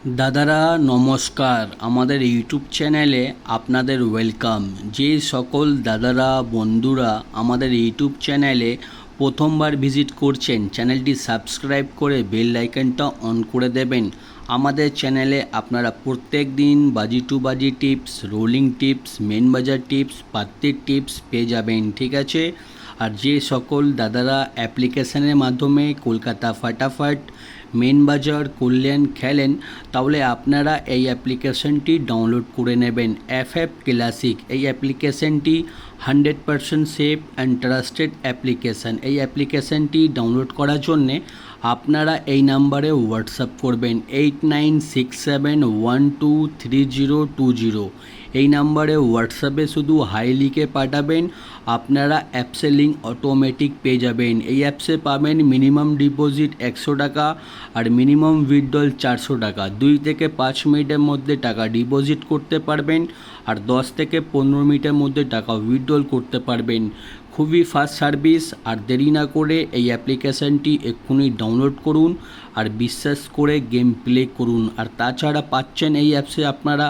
দাদারা নমস্কার, আমাদের ইউটিউব চ্যানেলে আপনাদের ওয়েলকাম। যে সকল দাদারা বন্ধুরা আমাদের ইউটিউব চ্যানেলে প্রথমবার ভিজিট করছেন, চ্যানেলটি সাবস্ক্রাইব করে বেল আইকনটা অন করে দেবেন। আমাদের চ্যানেলে আপনারা প্রত্যেক দিন বাজি টু বাজি টিপস, রোলিং টিপস, মেন বাজার টিপস, পাত্তির টিপস পেয়ে যাবেন, ঠিক আছে। আর যে সকল দাদারা অ্যাপ্লিকেশনের মাধ্যমে কলকাতা ফাটাফাট, মেন বাজার, কল্যাণ খেলেন, তাহলে আপনারা এই অ্যাপ্লিকেশনটি ডাউনলোড করে নেবেন। এফএফ ক্লাসিক এই অ্যাপ্লিকেশনটি 100% সেফ অ্যান্ড ট্রাস্টেড অ্যাপ্লিকেশান। এই অ্যাপ্লিকেশনটি ডাউনলোড করার জন্যে আপনারা এই নাম্বারে হোয়াটসঅ্যাপ করবেন 8967123020। এই নাম্বারে হোয়াটসঅ্যাপে শুধু হাই লিখে পাঠাবেন, আপনারা অ্যাপসের লিঙ্ক অটোমেটিক পেয়ে যাবেন। এই অ্যাপসে পাবেন মিনিমাম ডিপোজিট 100 টাকা আর মিনিমাম উইথড্রল 400 টাকা। 2 থেকে 5 মিনিটের মধ্যে টাকা ডিপোজিট করতে পারবেন আর 10 থেকে 15 মিনিটের মধ্যে টাকা উইথড্রল করতে পারবেন। খুবই ফাস্ট সার্ভিস। আর দেরি না করে এই অ্যাপ্লিকেশানটি এক্ষুনি ডাউনলোড করুন আর বিশ্বাস করে গেম প্লে করুন। আর তাছাড়া পাচ্ছেন এই অ্যাপসে আপনারা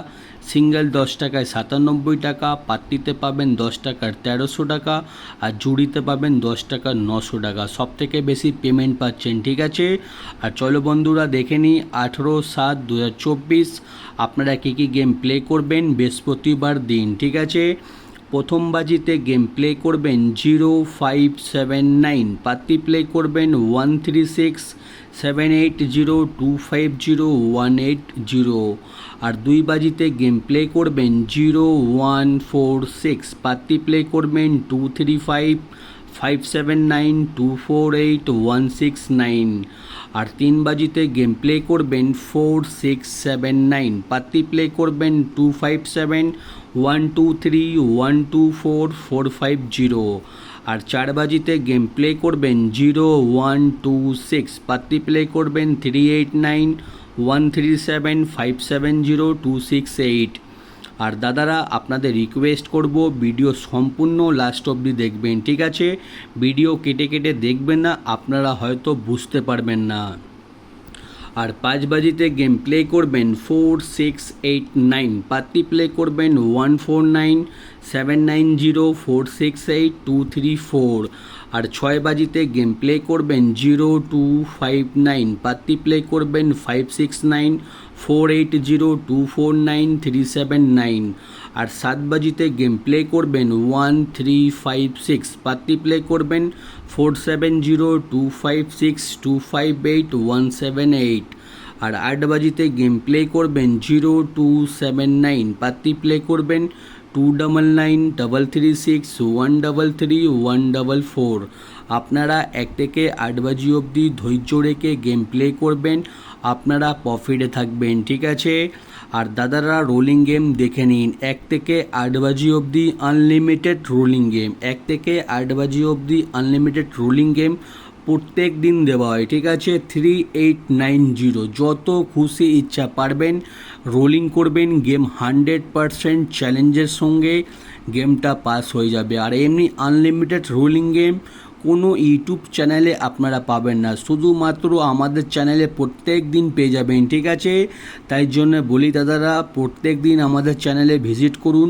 সিঙ্গেল 10 টাকায় 97 টাকা, পাত্তিতে পাবেন 10 টাকার 1300 টাকা আর জুড়িতে পাবেন 10 টাকার 900 টাকা। সব থেকে বেশি পেমেন্ট পাচ্ছেন, ঠিক আছে। আর চলো বন্ধুরা দেখে নিই 18/7/2024 আপনারা কী কী গেম প্লে করবেন বৃহস্পতিবার দিন, ঠিক আছে। প্রথম বাজিতে গেম প্লে করবেন 0579, পাত্তি প্লে করবেন 136780250180। আর 2 বাজিতে গেম প্লে করবেন 0146, পাত্তি প্লে করবেন 235579248169। আর 3 বাজিতে গেম প্লে করবেন 4679, পাত্তি প্লে করবেন 257123124450। আর 4 বাজিতে গেম প্লে করবেন 0126, পাত্তি প্লে করবেন 389137570268। আর দাদারা আপনাদের রিকোয়েস্ট করব, ভিডিও সম্পূর্ণ লাস্ট অবধি দেখবেন, ঠিক আছে। ভিডিও কেটে কেটে দেখবেন না, আপনারা হয়তো বুঝতে পারবেন না। আর 5 বাজিতে গেম প্লে করবেন 4689, পাত্তি প্লে করবেন 149790468234। আর 6 বাজিতে গেম প্লে করবেন 0259, পাত্তি প্লে করবেন 569480249379। আর 7 বাজিতে গেম প্লে করবেন 1356, পাত্তি প্লে করবেন 470256258178। আর 8 বাজিতে গেম প্লে করবেন 0279, পাত্তি প্লে করবেন 299336133144। আপনারা 1 থেকে 8 বাজি অবধি ধৈর্য রেখে গেম প্লে করবেন, আপনারা প্রফিটে থাকবেন, ঠিক আছে। আর দাদারা রোলিং গেম দেখে নিন, 1 থেকে 8 বাজি অবধি আনলিমিটেড রোলিং গেম, 1 থেকে 8 বাজি অবধি আনলিমিটেড রোলিং গেম প্রত্যেক দিন দেওয়া হয়, ঠিক আছে। 3890, যত খুশি ইচ্ছা পারবেন রোলিং করবেন, গেম 100% চ্যালেঞ্জের সঙ্গে গেমটা পাস হয়ে যাবে। আর এমনি আনলিমিটেড রোলিং গেম কোনো ইউটিউব চ্যানেলে আপনারা পাবেন না, শুধুমাত্র আমাদের চ্যানেলে প্রত্যেক দিন পেয়ে যাবেন, ঠিক আছে। তাই জন্য বলি দাদারা, প্রত্যেক দিন আমাদের চ্যানেলে ভিজিট করুন,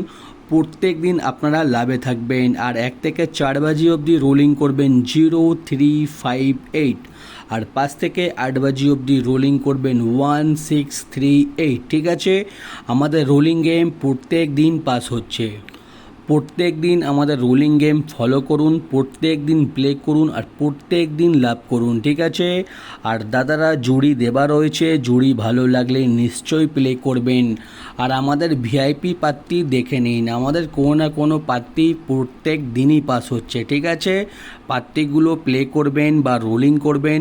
প্রত্যেক দিন আপনারা লাভে থাকবেন। আর 1 থেকে 4 বাজি অবধি রোলিং করবেন 0358, আর 5 থেকে 8 বাজি অবধি রোলিং করবেন 1638, ঠিক আছে। আমাদের রোলিং গেম প্রত্যেক দিন পাস হচ্ছে। প্রত্যেক দিন আমাদের রোলিং গেম ফলো করুন, প্রত্যেক দিন প্লে করুন আর প্রত্যেক দিন লাভ করুন, ঠিক আছে। আর দাদারা জুড়ি দেওয়া রয়েছে, জুড়ি ভালো লাগলে নিশ্চয়ই প্লে করবেন। আর আমাদের ভিআইপি পাত্তি দেখে নিন, আমাদের কোনো না কোনো পাত্তি প্রত্যেক দিনই পাস হচ্ছে, ঠিক আছে। পাত্তিগুলো প্লে করবেন বা রোলিং করবেন,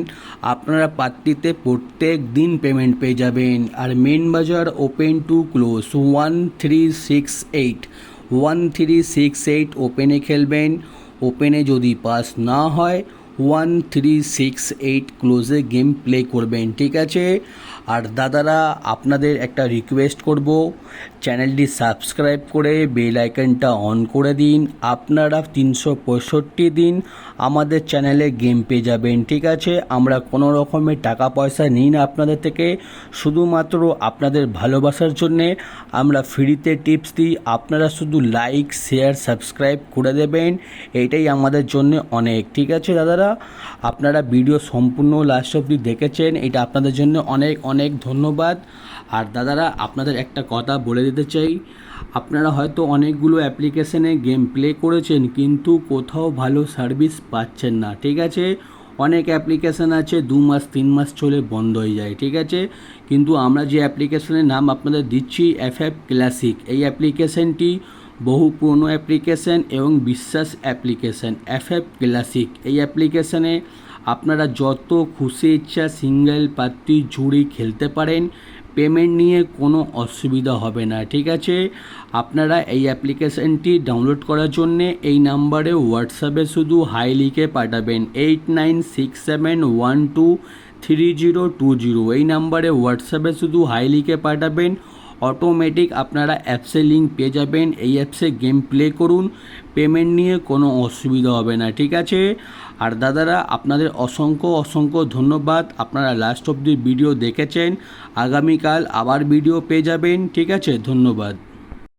আপনারা পাত্তিতে প্রত্যেক দিন পেমেন্ট পেয়ে যাবেন। আর মেন বাজার ওপেন টু ক্লোজ 1368 ওপেনে খেলবেন, ওপেনে যদি পাস না হয় 1368 ক্লোজে গেম প্লে করবেন, ঠিক আছে। আর দাদারা আপনাদের একটা রিকোয়েস্ট করব, চ্যানেলটি সাবস্ক্রাইব করে বেল আইকনটা অন করে দিন। আপনারা 365 দিন আমাদের চ্যানেলে গেম পেয়ে যাবেন, ঠিক আছে? আমরা কোনো রকমের টাকা পয়সা নিই না আপনাদের থেকে, শুধুমাত্র আপনাদের ভালোবাসার জন্যে আমরা ফ্রিতে টিপস দিই। আপনারা শুধু লাইক শেয়ার সাবস্ক্রাইব করে দেবেন, এইটাই আমাদের জন্য অনেক, ঠিক আছে দাদারা? আপনারা ভিডিও সম্পূর্ণ লাস্ট অবধি দেখেছেন, এটা আপনাদের জন্য অনেক অনেক ধন্যবাদ। আর দাদারা আপনাদের একটা কথা বলে দিতে চাই, আপনারা হয়তো অনেকগুলো অ্যাপ্লিকেশনে গেম প্লে করেছেন কিন্তু কোথাও ভালো সার্ভিস পাচ্ছেন না, ঠিক আছে? অনেক অ্যাপ্লিকেশান আছে 2 মাস 3 মাস চলে বন্ধ হয়ে যায়, ঠিক আছে? কিন্তু আমরা যে অ্যাপ্লিকেশনের নাম আপনাদের দিচ্ছি FF ক্লাসিক, এই অ্যাপ্লিকেশনটি বহু পুরনো অ্যাপ্লিকেশন এবং বিশ্বাস অ্যাপ্লিকেশন। FF ক্লাসিক এই অ্যাপ্লিকেশনে আপনারা যত খুশি ইচ্ছা সিঙ্গেল পাত্তি জুড়ি খেলতে পারেন, পেমেন্ট নিয়ে কোনো অসুবিধা হবে না, ঠিক আছে? আপনারা এই অ্যাপ্লিকেশনটি ডাউনলোড করার জন্যে এই নাম্বারে হোয়াটসঅ্যাপে শুধু হাই লিখে পাঠাবেন 8967123020। এই নাম্বারে হোয়াটসঅ্যাপে শুধু হাই লিখে পাঠাবেন, অটোমেটিক আপনারা অ্যাপসে লিঙ্ক পেয়ে যাবেন। এই অ্যাপসে গেম প্লে করুন, পেমেন্ট নিয়ে কোনো অসুবিধা হবে না, ঠিক আছে? আর দাদারা আপনাদের অসংখ্য অসংখ্য ধন্যবাদ, আপনারা লাস্ট অবধি ভিডিও দেখেছেন। আগামীকাল আবার ভিডিও পেয়ে যাবেন, ঠিক আছে? ধন্যবাদ।